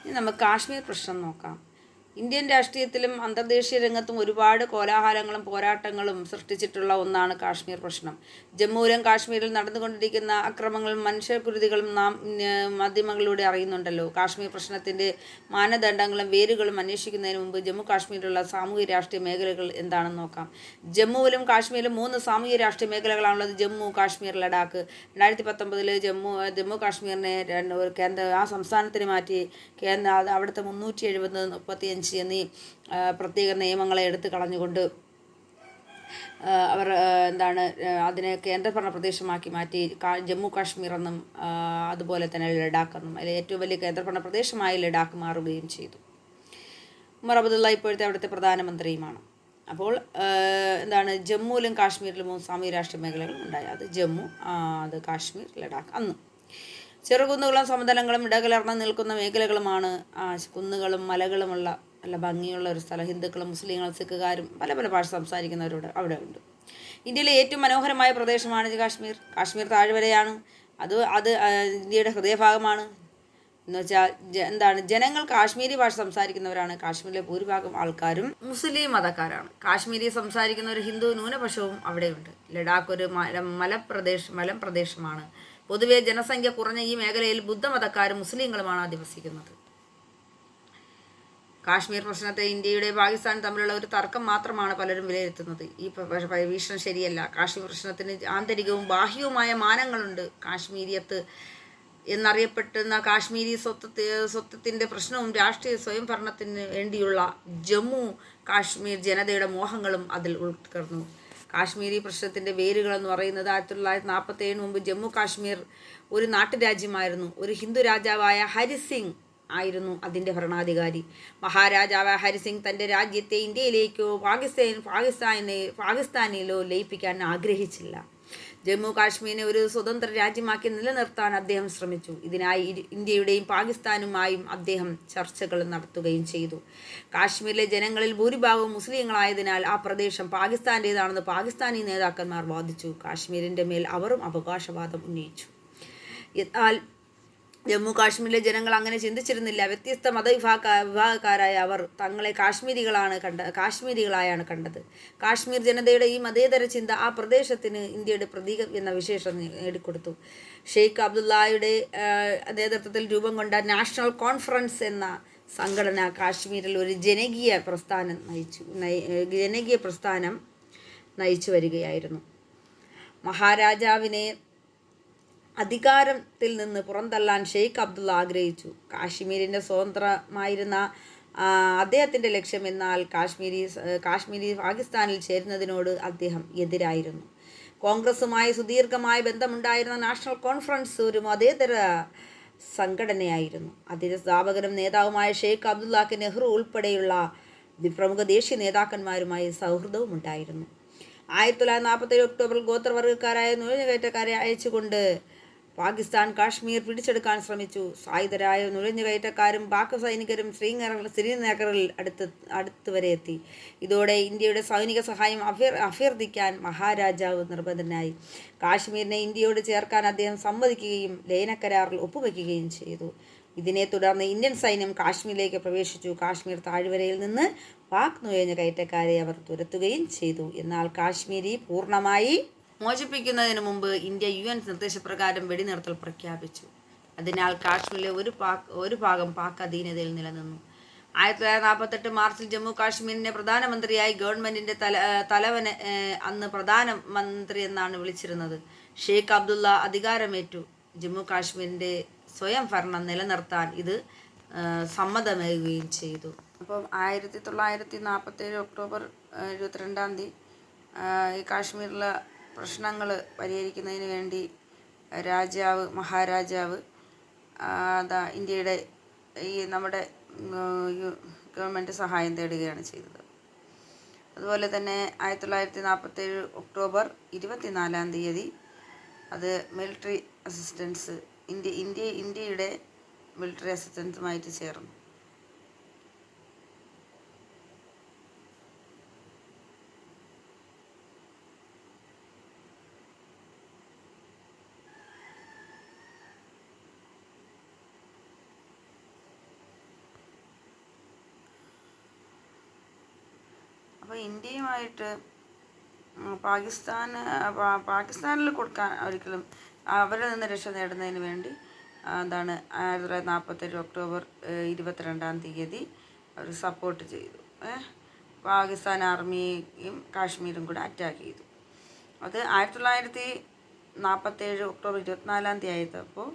ഇനി നമുക്ക് കാശ്മീർ പ്രശ്നം നോക്കാം. ഇന്ത്യൻ രാഷ്ട്രീയത്തിലും അന്തർദേശീയ രംഗത്തും ഒരുപാട് കോലാഹലങ്ങളും പോരാട്ടങ്ങളും സൃഷ്ടിച്ചിട്ടുള്ള ഒന്നാണ് കാശ്മീർ പ്രശ്നം. ജമ്മുവിലും കാശ്മീരിൽ നടന്നുകൊണ്ടിരിക്കുന്ന അക്രമങ്ങളും മനുഷ്യക്കുരുതികളും നാം മാധ്യമങ്ങളിലൂടെ അറിയുന്നുണ്ടല്ലോ. കാശ്മീർ പ്രശ്നത്തിൻ്റെ മാനദണ്ഡങ്ങളും വേരുകളും അന്വേഷിക്കുന്നതിന് മുമ്പ് ജമ്മു കാശ്മീരിലുള്ള സാമൂഹ്യ രാഷ്ട്രീയ മേഖലകൾ എന്താണെന്ന് നോക്കാം. ജമ്മുവിലും കാശ്മീരിലും 3 സാമൂഹ്യ രാഷ്ട്രീയ മേഖലകളാണുള്ളത്. ജമ്മു, കാശ്മീർ, ലഡാക്ക്. 2019 ജമ്മു കാശ്മീരിനെ ആ സംസ്ഥാനത്തിന് മാറ്റി അവിടുത്തെ 370-35 എന്നീ പ്രത്യേക നിയമങ്ങളെ എടുത്തു കളഞ്ഞുകൊണ്ട് അവർ അതിനെ കേന്ദ്രഭരണ പ്രദേശമാക്കി മാറ്റി. ജമ്മു കാശ്മീർ എന്നും അതുപോലെ തന്നെ ലഡാക്ക് എന്നും. അതിൽ ഏറ്റവും വലിയ കേന്ദ്രഭരണ പ്രദേശമായി ലഡാക്ക് മാറുകയും ചെയ്തു. ഉമർ അബ്ദുള്ള ഇപ്പോഴത്തെ അവിടുത്തെ പ്രധാനമന്ത്രിയുമാണ്. അപ്പോൾ ജമ്മുവിലും കാശ്മീരിലും 3 സാമൂഹ്യ രാഷ്ട്രീയ മേഖലകൾ ഉണ്ടായി. അത് ജമ്മു, അത് കാശ്മീർ, ലഡാക്ക്. അന്ന് ചെറുകുന്നുകളും സമതലങ്ങളും ഇടകലർന്ന് നിൽക്കുന്ന മേഖലകളുമാണ്. കുന്നുകളും മലകളുമുള്ള നല്ല ഭംഗിയുള്ള ഒരു സ്ഥലം. ഹിന്ദുക്കളും മുസ്ലിങ്ങളും സിഖുകാരും പല പല ഭാഷ സംസാരിക്കുന്നവരോട് അവിടെ ഉണ്ട്. ഇന്ത്യയിലെ ഏറ്റവും മനോഹരമായ പ്രദേശമാണ് കാശ്മീർ താഴ്വരയാണ്. അത് ഇന്ത്യയുടെ ഹൃദയഭാഗമാണ്. എന്ന് വെച്ചാൽ ജനങ്ങൾ കാശ്മീരി ഭാഷ സംസാരിക്കുന്നവരാണ്. കാശ്മീരിലെ ഭൂരിഭാഗം ആൾക്കാരും മുസ്ലിം മതക്കാരാണ്. കാശ്മീരി സംസാരിക്കുന്ന ഒരു ഹിന്ദു ന്യൂനപക്ഷവും അവിടെയുണ്ട്. ലഡാക്ക് ഒരു മലമ്പ്രദേശമാണ്. പൊതുവെ ജനസംഖ്യ കുറഞ്ഞ ഈ മേഖലയിൽ ബുദ്ധമതക്കാരും മുസ്ലിങ്ങളുമാണ് അധിവസിക്കുന്നത്. കാശ്മീർ പ്രശ്നത്തെ ഇന്ത്യയുടെ പാകിസ്ഥാനും തമ്മിലുള്ള ഒരു തർക്കം മാത്രമാണ് പലരും വിലയിരുത്തുന്നത്. ഈ വീക്ഷണം ശരിയല്ല. കാശ്മീർ പ്രശ്നത്തിന് ആന്തരികവും ബാഹ്യവുമായ മാനങ്ങളുണ്ട്. കാശ്മീരിയത്ത് എന്നറിയപ്പെടുന്ന കാശ്മീരി സ്വത്വത്തിൻ്റെ പ്രശ്നവും രാഷ്ട്രീയ സ്വയംഭരണത്തിന് വേണ്ടിയുള്ള ജമ്മു കാശ്മീർ ജനതയുടെ മോഹങ്ങളും അതിൽ ഉൾക്കടന്നു. കാശ്മീരി പ്രശ്നത്തിൻ്റെ വേരുകളെന്ന് പറയുന്നത് 1947 മുമ്പ് ജമ്മു കാശ്മീർ ഒരു നാട്ടുരാജ്യമായിരുന്നു. ഒരു ഹിന്ദു രാജാവായ ഹരിസിംഗ് ആയിരുന്നു അതിൻ്റെ ഭരണാധികാരി. മഹാരാജാവായ ഹരിസിംഗ് തൻ്റെ രാജ്യത്തെ ഇന്ത്യയിലേക്കോ പാകിസ്ഥാനിലോ ലയിപ്പിക്കാൻ ആഗ്രഹിച്ചില്ല. ജമ്മു കാശ്മീരിനെ ഒരു സ്വതന്ത്ര രാജ്യമാക്കി നിലനിർത്താൻ അദ്ദേഹം ശ്രമിച്ചു. ഇതിനായി ഇന്ത്യയുടെയും പാകിസ്ഥാനുമായും അദ്ദേഹം ചർച്ചകൾ നടത്തുകയും ചെയ്തു. കാശ്മീരിലെ ജനങ്ങളിൽ ഭൂരിഭാഗവും മുസ്ലിങ്ങളായതിനാൽ ആ പ്രദേശം പാകിസ്ഥാൻ്റേതാണെന്ന് പാകിസ്ഥാനി നേതാക്കന്മാർ വാദിച്ചു. കാശ്മീരിൻ്റെ മേൽ അവരും അവകാശവാദം ഉന്നയിച്ചു. എന്നാൽ ജമ്മു കാശ്മീരിലെ ജനങ്ങൾ അങ്ങനെ ചിന്തിച്ചിരുന്നില്ല. വ്യത്യസ്ത മതവിഭാഗക്കാരായ അവർ തങ്ങളെ കാശ്മീരികളായാണ് കണ്ടത്. കാശ്മീർ ജനതയുടെ ഈ മതേതര ചിന്ത ആ പ്രദേശത്തിന് ഇന്ത്യയുടെ പ്രതീകം എന്ന വിശേഷം നേടിക്കൊടുത്തു. ഷെയ്ഖ് അബ്ദുള്ളയുടെ നേതൃത്വത്തിൽ രൂപം കൊണ്ട നാഷണൽ കോൺഫറൻസ് എന്ന സംഘടന കാശ്മീരിൽ ഒരു ജനകീയ പ്രസ്ഥാനം നയിച്ചു വരികയായിരുന്നു. മഹാരാജാവിനെ അധികാരത്തിൽ നിന്ന് പുറന്തള്ളാൻ ഷെയ്ഖ് അബ്ദുള്ള ആഗ്രഹിച്ചു. കാശ്മീരിൻ്റെ സ്വതന്ത്രമായിരുന്ന അദ്ദേഹത്തിൻ്റെ ലക്ഷ്യം എന്നാൽ കാശ്മീരി പാകിസ്ഥാനിൽ ചേരുന്നതിനോട് അദ്ദേഹം എതിരായിരുന്നു. കോൺഗ്രസുമായി സുദീർഘമായ ബന്ധമുണ്ടായിരുന്ന നാഷണൽ കോൺഫറൻസ് ഒരു മതേതര സംഘടനയായിരുന്നു. അതിൻ്റെ സ്ഥാപകനും നേതാവുമായ ഷെയ്ഖ് അബ്ദുള്ളക്ക് നെഹ്റു ഉൾപ്പെടെയുള്ള പ്രമുഖ ദേശീയ നേതാക്കന്മാരുമായി സൗഹൃദവും ഉണ്ടായിരുന്നു. 1947 ഒക്ടോബറിൽ ഗോത്രവർഗക്കാരായ നുഴഞ്ഞുകയറ്റക്കാരെ അയച്ചുകൊണ്ട് പാകിസ്ഥാൻ കാശ്മീർ പിടിച്ചെടുക്കാൻ ശ്രമിച്ചു. സായുധരായ നുഴഞ്ഞുകയറ്റക്കാരും പാക് സൈനികരും ശ്രീനഗറിൽ അടുത്ത് വരെ എത്തി. ഇതോടെ ഇന്ത്യയുടെ സൈനിക സഹായം അഭ്യർത്ഥിക്കാൻ മഹാരാജാവ് നിർബന്ധനായി. കാശ്മീരിനെ ഇന്ത്യയോട് ചേർക്കാൻ അദ്ദേഹം സമ്മതിക്കുകയും ലയനക്കരാറിൽ ഒപ്പുവെക്കുകയും ചെയ്തു. ഇതിനെ തുടർന്ന് ഇന്ത്യൻ സൈന്യം കാശ്മീരിലേക്ക് പ്രവേശിച്ചു. കാശ്മീർ താഴ്വരയിൽ നിന്ന് പാക് നുഴഞ്ഞുകയറ്റക്കാരെ അവർ തുരത്തുകയും ചെയ്തു. എന്നാൽ കാശ്മീരി പൂർണ്ണമായി മോചിപ്പിക്കുന്നതിന് മുമ്പ് ഇന്ത്യ UN നിർദ്ദേശപ്രകാരം വെടിനിർത്തൽ പ്രഖ്യാപിച്ചു. അതിനാൽ കാശ്മീരിലെ ഒരു ഭാഗം പാക് അധീനതയിൽ നിലനിന്നു. 1948 മാർച്ചിൽ ജമ്മു കാശ്മീരിനെ പ്രധാനമന്ത്രിയായി ഗവൺമെൻറ്റിൻ്റെ തലവനെ അന്ന് പ്രധാനമന്ത്രി എന്നാണ് വിളിച്ചിരുന്നത് ഷെയ്ഖ് അബ്ദുള്ള അധികാരമേറ്റു. ജമ്മു കാശ്മീരിൻ്റെ സ്വയം ഭരണം നിലനിർത്താൻ ഇത് സമ്മതമേകുകയും ചെയ്തു. അപ്പം 1947 ഒക്ടോബർ 22 ഈ കാശ്മീരിലെ പ്രശ്നങ്ങൾ പരിഹരിക്കുന്നതിന് വേണ്ടി മഹാരാജാവ് ഇന്ത്യയുടെ നമ്മുടെ ഗവൺമെൻറ് സഹായം തേടുകയാണ് ചെയ്തത്. അതുപോലെ തന്നെ 1947 ഒക്ടോബർ 24 അത് മിലിറ്ററി അസിസ്റ്റൻസ് ഇന്ത്യയുടെ മിലിറ്ററി അസിസ്റ്റൻസുമായിട്ട് ചേർന്നു. അപ്പോൾ ഇന്ത്യയുമായിട്ട് പാകിസ്ഥാനിൽ കൊടുക്കാൻ ഒരിക്കലും അവരിൽ നിന്ന് രക്ഷ നേടുന്നതിന് വേണ്ടി 1947 ഒക്ടോബർ 22 അവർ സപ്പോർട്ട് ചെയ്തു. പാകിസ്ഥാൻ ആർമിയും കാശ്മീരും കൂടെ അറ്റാക്ക് ചെയ്തു. അത് 1947 ഒക്ടോബർ 24 ആയപ്പോൾ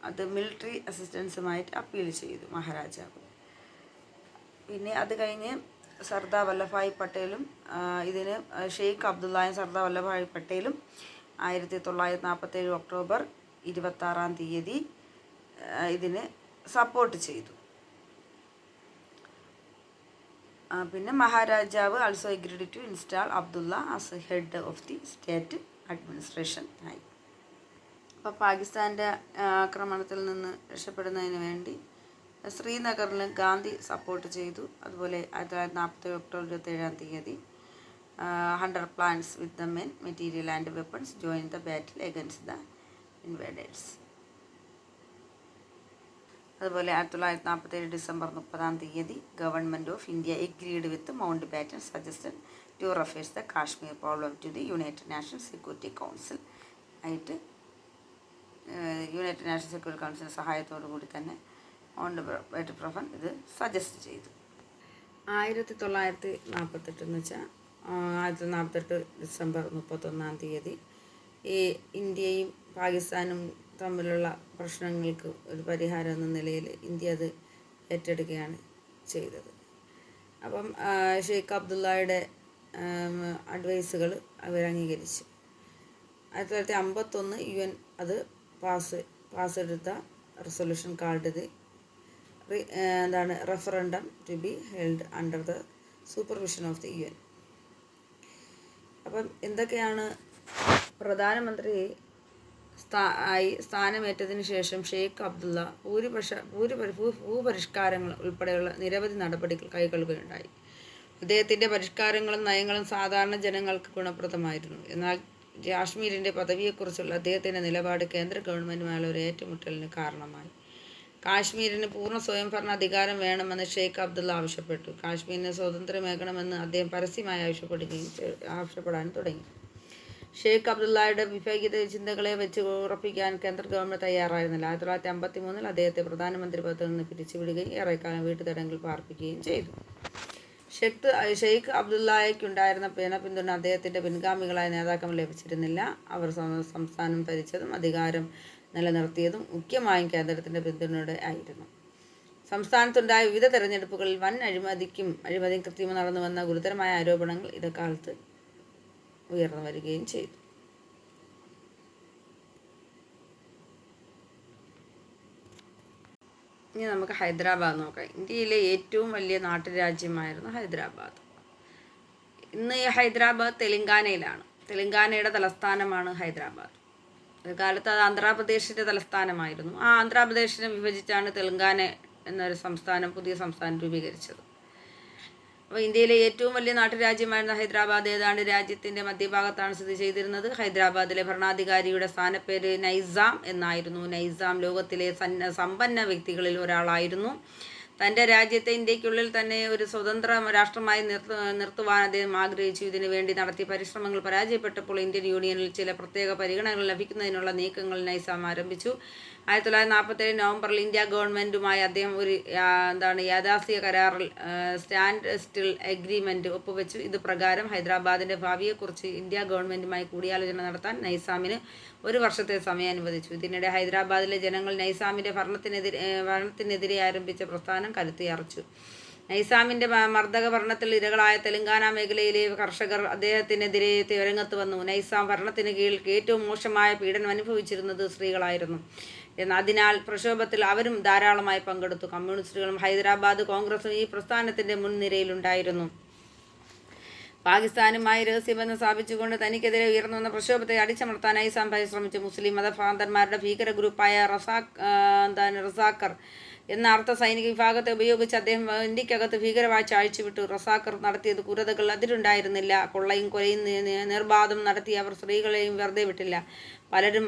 അത് മിലിറ്ററി അസിസ്റ്റൻസുമായിട്ട് അപ്പീൽ ചെയ്തു മഹാരാജാവ്. പിന്നെ അത് കഴിഞ്ഞ് സർദാർ വല്ലഭായ് പട്ടേലും ഇതിന് ഷെയ്ഖ് അബ്ദുള്ളയും സർദാർ വല്ലഭായ് പട്ടേലും 1947 ഒക്ടോബർ 26 ഇതിന് സപ്പോർട്ട് ചെയ്തു. പിന്നെ മഹാരാജാവ് also agreed to install Abdullah as head of the state administration ആയി. അപ്പോൾ പാകിസ്ഥാൻ്റെ ആക്രമണത്തിൽ നിന്ന് രക്ഷപ്പെടുന്നതിന് വേണ്ടി ശ്രീനഗറിൽ ഗാന്ധി സപ്പോർട്ട് ചെയ്തു. അതുപോലെ 1947 October 27 100 plants with the men, material and weapons joined the battle against the invaders. അതുപോലെ 1947 December 30 government of India agreed with Mountbatten suggested to refers the Kashmir problem to the United Nation Security Council ആയിട്ട് United Nation Security കൗൺസിലിൻ്റെ സഹായത്തോടു കൂടി തന്നെ mount batten ഇത് suggest ചെയ്തു. 1948 എന്ന് വെച്ചാൽ 1948 ഡിസംബർ 31 ഈ ഇന്ത്യയും പാകിസ്ഥാനും തമ്മിലുള്ള പ്രശ്നങ്ങൾക്ക് ഒരു പരിഹാരം എന്ന നിലയിൽ ഇന്ത്യ അത് ഏറ്റെടുക്കുകയാണ് ചെയ്തത്. അപ്പം ഷെയ്ഖ് അബ്ദുള്ളയുടെ അഡ്വൈസുകൾ അവർ അംഗീകരിച്ചു. 1951 UN അത് പാസ് എടുത്ത റെസൊല്യൂഷൻ കാൾഡ് ഇത് referendum to be held under the supervision of the UN. അപ്പം എന്തൊക്കെയാണ് പ്രധാനമന്ത്രി സ്ഥാനമേറ്റതിന് ശേഷം ഷെയ്ഖ് അബ്ദുള്ള ഭൂപരിഷ്കാരങ്ങൾ ഉൾപ്പെടെയുള്ള നിരവധി നടപടികൾ കൈക്കൊള്ളുകയുണ്ടായി. അദ്ദേഹത്തിൻ്റെ പരിഷ്കാരങ്ങളും നയങ്ങളും സാധാരണ ജനങ്ങൾക്ക് ഗുണപ്രദമായിരുന്നു. എന്നാൽ കാശ്മീരിൻ്റെ പദവിയെക്കുറിച്ചുള്ള അദ്ദേഹത്തിൻ്റെ നിലപാട് കേന്ദ്ര ഗവൺമെൻറ്റുമായുള്ള ഒരു ഏറ്റുമുട്ടലിന് കാരണമായി. കാശ്മീരിന് പൂർണ്ണ സ്വയംഭരണ അധികാരം വേണമെന്ന് ഷെയ്ഖ് അബ്ദുള്ള ആവശ്യപ്പെട്ടു. കാശ്മീരിന് സ്വാതന്ത്ര്യമേകണമെന്ന് അദ്ദേഹം പരസ്യമായി ആവശ്യപ്പെടാൻ തുടങ്ങി. ഷെയ്ഖ് അബ്ദുള്ളയുടെ വിഭാഗീയ ചിന്തകളെ വെച്ച് ഉറപ്പിക്കാൻ കേന്ദ്ര ഗവൺമെൻറ് തയ്യാറായിരുന്നില്ല. 1953 അദ്ദേഹത്തെ പ്രധാനമന്ത്രി പദത്തിൽ നിന്ന് പിരിച്ചുവിടുകയും ഏറെക്കാലം വീട്ടുതടങ്കിൽ പാർപ്പിക്കുകയും ചെയ്തു. ഷെയ്ഖ് അബ്ദുള്ളയ്ക്കുണ്ടായിരുന്ന പിന്തുണ അദ്ദേഹത്തിൻ്റെ പിൻഗാമികളായ നേതാക്കന്മാർ ലഭിച്ചിരുന്നില്ല. അവർ സംസ്ഥാനം ഭരിച്ചതും അധികാരം നിലനിർത്തിയതും മുഖ്യമായും കേന്ദ്രത്തിൻ്റെ പിന്തുണയോടെ ആയിരുന്നു. സംസ്ഥാനത്തുണ്ടായ വിവിധ തെരഞ്ഞെടുപ്പുകളിൽ വൻ അഴിമതിയും കൃത്രിമം നടന്നുവെന്ന ഗുരുതരമായ ആരോപണങ്ങൾ ഇടക്കാലത്ത് ഉയർന്നു വരികയും ചെയ്തു. ഇനി നമുക്ക് ഹൈദരാബാദ് നോക്കാം. ഇന്ത്യയിലെ ഏറ്റവും വലിയ നാട്ടുരാജ്യമായിരുന്നു ഹൈദരാബാദ്. ഇന്ന് ഈ ഹൈദരാബാദ് തെലങ്കാനയിലാണ്. തെലങ്കാനയുടെ തലസ്ഥാനമാണ് ഹൈദരാബാദ്. ഒരു കാലത്ത് അത് ആന്ധ്രാപ്രദേശിൻ്റെ തലസ്ഥാനമായിരുന്നു. ആ ആന്ധ്രാപ്രദേശിനെ വിഭജിച്ചാണ് തെലങ്കാന എന്നൊരു പുതിയ സംസ്ഥാനം രൂപീകരിച്ചത്. അപ്പോൾ ഇന്ത്യയിലെ ഏറ്റവും വലിയ നാട്ടുരാജ്യമായിരുന്ന ഹൈദരാബാദ് ഏതാണ്ട് രാജ്യത്തിൻ്റെ മധ്യഭാഗത്താണ് സ്ഥിതി ചെയ്തിരുന്നത്. ഹൈദരാബാദിലെ ഭരണാധികാരിയുടെ സ്ഥാനപ്പേര് നൈസാം എന്നായിരുന്നു. നൈസാം ലോകത്തിലെ സമ്പന്ന വ്യക്തികളിൽ ഒരാളായിരുന്നു. തൻ്റെ രാജ്യത്തെ ഇന്ത്യക്കുള്ളിൽ തന്നെ ഒരു സ്വതന്ത്ര രാഷ്ട്രമായി നിർത്തുവാൻ അദ്ദേഹം ആഗ്രഹിച്ചു. ഇതിനു വേണ്ടി നടത്തിയ പരിശ്രമങ്ങൾ പരാജയപ്പെട്ടപ്പോൾ ഇന്ത്യൻ യൂണിയനിൽ ചില പ്രത്യേക പരിഗണനകൾ ലഭിക്കുന്നതിനുള്ള നീക്കങ്ങൾ നൈസാം ആരംഭിച്ചു. 1947 നവംബറിൽ ഇന്ത്യ ഗവൺമെൻറ്റുമായി അദ്ദേഹം ഒരു യാഥാസ്ഥിക കരാറിൽ സ്റ്റാൻഡ് സ്റ്റിൽ എഗ്രിമെൻറ്റ് ഒപ്പുവെച്ചു. ഇത് പ്രകാരം ഹൈദരാബാദിൻ്റെ ഭാവിയെക്കുറിച്ച് ഇന്ത്യ ഗവൺമെൻറ്റുമായി കൂടിയാലോചന നടത്താൻ നൈസാമിന് 1 വർഷത്തെ സമയം അനുവദിച്ചു. ഇതിനിടെ ഹൈദരാബാദിലെ ജനങ്ങൾ നൈസാമിൻ്റെ ഭരണത്തിനെതിരെ ആരംഭിച്ച പ്രസ്ഥാനം കരുത്തിയറച്ചു. നൈസാമിൻ്റെ മർദ്ദക ഭരണത്തിൽ ഇരകളായ തെലങ്കാന മേഖലയിലെ കർഷകർ അദ്ദേഹത്തിനെതിരെ രംഗത്ത് വന്നു. നൈസാം ഭരണത്തിന് കീഴിൽ ഏറ്റവും മോശമായ പീഡനം അനുഭവിച്ചിരുന്നത് സ്ത്രീകളായിരുന്നു. അതിനാൽ പ്രക്ഷോഭത്തിൽ അവരും ധാരാളമായി പങ്കെടുത്തു. കമ്മ്യൂണിസ്റ്റുകളും ഹൈദരാബാദ് കോൺഗ്രസും ഈ പ്രസ്ഥാനത്തിൻ്റെ മുൻനിരയിലുണ്ടായിരുന്നു. പാകിസ്ഥാനുമായി രഹസ്യബന്ധം സ്ഥാപിച്ചുകൊണ്ട് തനിക്കെതിരെ ഉയർന്നു വന്ന പ്രക്ഷോഭത്തെ അടിച്ചമർത്താൻ നൈസാം പരിശ്രമിച്ചു. മുസ്ലിം മതഭ്രാന്തന്മാരുടെ ഭീകര ഗ്രൂപ്പായ റസാക്കർ എന്ന അർദ്ധ സൈനിക വിഭാഗത്തെ ഉപയോഗിച്ച് അദ്ദേഹം ഇന്ത്യക്കകത്ത് ഭീകരവാഴ്ച അഴിച്ചുവിട്ടു. റസാക്കർ നടത്തിയത് ക്രൂരതകൾ അതിരുണ്ടായിരുന്നില്ല. കൊള്ളയും കൊലയും നിർബാധം നടത്തി അവർ സ്ത്രീകളെയും വെറുതെ വിട്ടില്ല. പലരും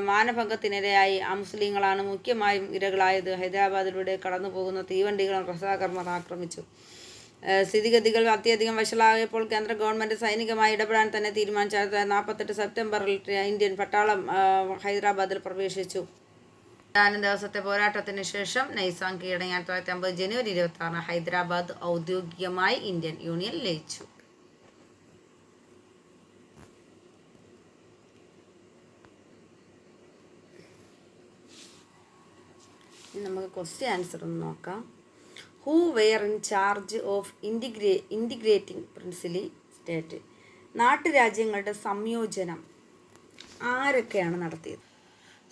മാനഭംഗത്തിനിരയായി. മുസ്ലിങ്ങളാണ് മുഖ്യമായും ഇരകളായത്. ഹൈദരാബാദിലൂടെ കടന്നു പോകുന്ന തീവണ്ടികളും റസാക്കർമാർ ആക്രമിച്ചു. സ്ഥിതിഗതികൾ അത്യധികം വഷളായപ്പോൾ കേന്ദ്ര ഗവൺമെൻറ് സൈനികമായി ഇടപെടാൻ തന്നെ തീരുമാനിച്ചു. 1948 സെപ്റ്റംബറിൽ ഇന്ത്യൻ പട്ടാളം ഹൈദരാബാദിൽ പ്രവേശിച്ചു. 4 ദിവസത്തെ പോരാട്ടത്തിന് ശേഷം നൈസാം കീഴടങ്ങി. 1950 ജനുവരി 26 ഹൈദരാബാദ് ഔദ്യോഗികമായി ഇന്ത്യൻ യൂണിയൻ ലയിച്ചു. നമുക്ക് ക്വസ്റ്റ്യൻ ആൻസർ ഒന്ന് നോക്കാം. Who were in charge of integrating princely state? നാട്ടുരാജ്യങ്ങളുടെ സംയോജനം ആരൊക്കെയാണ് നടത്തിയത്?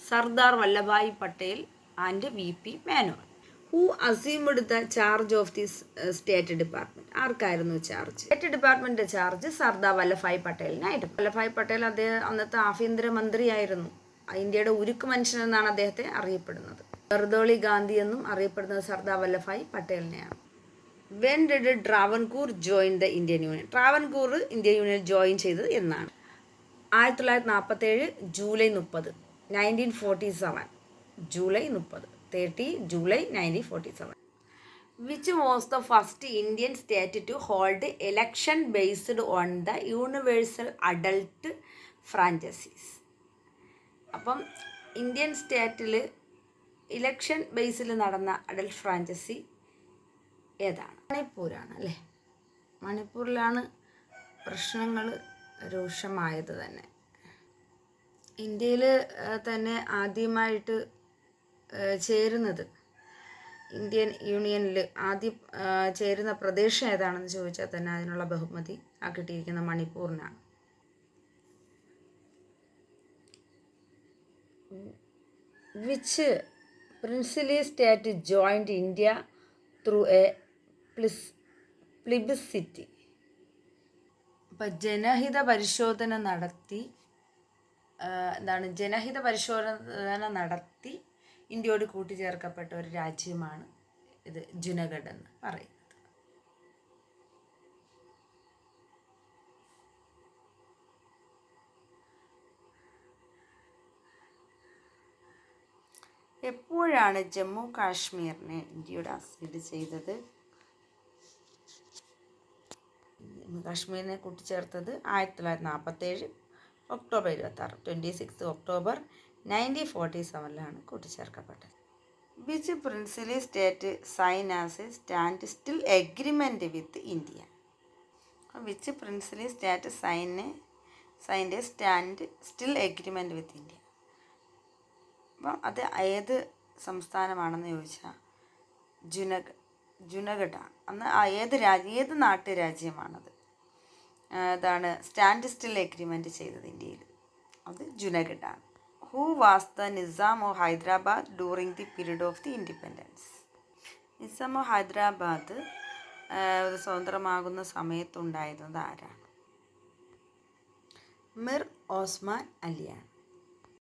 Sardar Vallabhbhai Patel and VP Menon. Who assumed the charge of the state department? ആർക്കായിരുന്നു ചാർജ്? സ്റ്റേറ്റ് ഡിപ്പാർട്ട്മെൻറ്റിൻ്റെ ചാർജ് സർദാർ വല്ലഭായ് പട്ടേലിനായിട്ട്. വല്ലഭായ് പട്ടേൽ അദ്ദേഹം അന്നത്തെ ആഭ്യന്തരമന്ത്രിയായിരുന്നു. ഇന്ത്യയുടെ ഉരുക്ക് മനുഷ്യൻ എന്നാണ് അദ്ദേഹത്തെ അറിയപ്പെടുന്നത്. ബർദോളി ഗാന്ധി എന്നും അറിയപ്പെടുന്നത് സർദാർ വല്ലഭായ് പട്ടേലിനെയാണ്. When did Travancore join the Indian union? Travancore Indian union join ചെയ്തത് എന്നാണ്? 1947 July 30. 1947 July 30. 30 July 1947. Which was the first Indian state to hold election based on the universal adult franchise? അപ്പം ഇന്ത്യൻ സ്റ്റേറ്റിൽ ഇലക്ഷൻ ബേസിൽ നടന്ന അഡൽട്ട് ഫ്രാഞ്ചൈസി ഏതാണ്? മണിപ്പൂരാണ് അല്ലേ? മണിപ്പൂരിലാണ് പ്രശ്നങ്ങൾ രൂക്ഷമായത് തന്നെ. ഇന്ത്യയിൽ തന്നെ ആദ്യമായിട്ട് ചേരുന്നത്, ഇന്ത്യൻ യൂണിയനിൽ ആദ്യം ചേരുന്ന പ്രദേശം ഏതാണെന്ന് ചോദിച്ചാൽ തന്നെ അതിനുള്ള ബഹുമതി കിട്ടിയിരിക്കുന്ന മണിപ്പൂരിനാണ്. Which princely state joined India through a plebiscite? അപ്പം ജനഹിത പരിശോധന നടത്തി ഇന്ത്യയോട് കൂട്ടിച്ചേർക്കപ്പെട്ട ഒരു രാജ്യമാണ് ഇത് ജുനഗഡ് എന്ന് പറയുന്നത്. എപ്പോഴാണ് ജമ്മു കാശ്മീരിനെ ഇന്ത്യയുടെ അസൈഡ് ചെയ്തത്? ജമ്മു കാശ്മീരിനെ കൂട്ടിച്ചേർത്തത് 1947 ഒക്ടോബർ 26. 26 ഒക്ടോബർ 1947 കൂട്ടിച്ചേർക്കപ്പെട്ടത്. Which princely state sign as a standstill agreement with India? Which princely state സൈൻ്റെ standstill agreement with India? അപ്പം അത് ഏത് സംസ്ഥാനമാണെന്ന് ചോദിച്ചാൽ ജുനഗഡാണ്. അന്ന് ഏത് നാട്ടുരാജ്യമാണത്? അതാണ് സ്റ്റാൻഡ് സ്റ്റിൽ എഗ്രിമെൻറ്റ് ചെയ്തത് ഇന്ത്യയിൽ. അത് ജുനഗഡാണ്. Who was the Nizam of Hyderabad during the period of the independence? Nizam of Hyderabad സ്വതന്ത്രമാകുന്ന സമയത്തുണ്ടായിരുന്നത് ആരാണ്? മിർ ഓസ്മാൻ അലിയാണ്.